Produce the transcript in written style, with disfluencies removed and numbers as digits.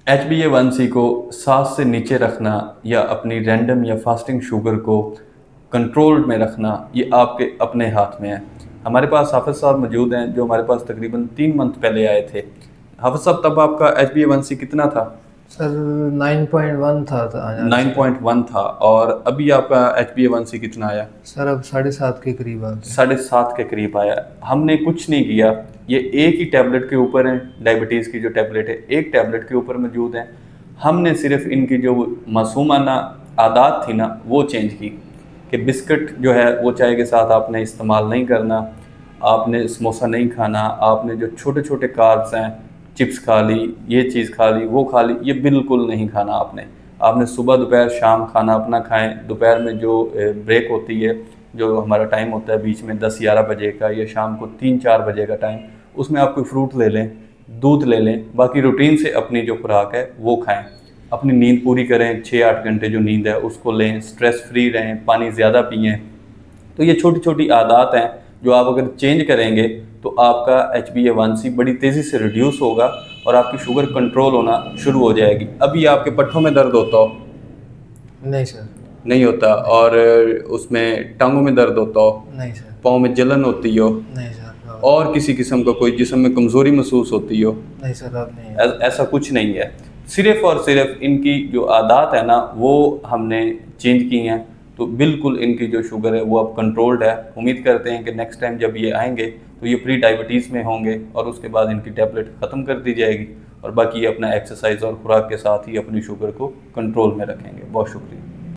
HbA1c को 7 से नीचे रखना या अपनी रैंडम या फास्टिंग शुगर को कंट्रोल में रखना, ये आपके अपने हाथ में है। हमारे पास हाफिज़ साहब मौजूद हैं जो हमारे पास तकरीबन 3 मंथ पहले आए थे। हाफिज़ साहब, तब आपका HbA1c कितना था? सर 9.1 था आज का। 9.1 था। और अभी आपका HbA1c कितना आया? सर अब 7.5 के करीब आ गया। 7.5 के करीब आया। हमने कुछ नहीं किया, ये एक ही टैबलेट के ऊपर है, डायबिटीज़ की जो टैबलेट है एक टैबलेट के ऊपर मौजूद है। हमने सिर्फ इनकी जो मासूमाना आदत थी ना वो चेंज की कि बिस्किट जो है वो चाय के साथ आपने इस्तेमाल नहीं करना, आपने समोसा नहीं खाना, आपने जो छोटे छोटे कार्ब्स हैं, चिप्स खा ली, ये चीज़ खा ली, वो खा ली, ये बिल्कुल नहीं खाना आपने। आपने सुबह दोपहर शाम खाना अपना खाएं। दोपहर में जो ब्रेक होती है, जो हमारा टाइम होता है बीच में 10-11 बजे का, या शाम को 3-4 बजे का टाइम, उसमें आप कोई फ्रूट ले लें, दूध ले लें, बाकी रूटीन से अपनी जो खुराक है वो खाएं। अपनी नींद पूरी करें, 6-8 घंटे जो नींद है उसको लें, स्ट्रेस फ्री रहें, पानी ज़्यादा पिएँ। तो ये छोटी छोटी आदत हैं जो आप अगर चेंज करेंगे तो आपका HbA1c बड़ी तेज़ी से रिड्यूस होगा और आपकी शुगर कंट्रोल होना शुरू हो जाएगी। अभी आपके पट्ठों में दर्द होता हो? नहीं सर। नहीं होता। नहीं। और उसमें टांगों में दर्द होता हो? नहीं सर। पाँव में जलन होती हो? नहीं सर अब। और किसी किस्म का कोई जिस्म में कमज़ोरी महसूस होती हो? नहीं सर अब नहीं है। ऐसा कुछ नहीं है। सिर्फ़ और सिर्फ इनकी जो आदत है ना वो हमने चेंज की हैं, तो बिल्कुल इनकी जो शुगर है वो अब कंट्रोल्ड है। उम्मीद करते हैं कि नेक्स्ट टाइम जब ये आएँगे तो ये प्री डायबिटीज़ में होंगे और उसके बाद इनकी टैबलेट ख़त्म कर दी जाएगी और बाकी ये अपना एक्सरसाइज़ और खुराक के साथ ही अपनी शुगर को कंट्रोल में रखेंगे। बहुत शुक्रिया।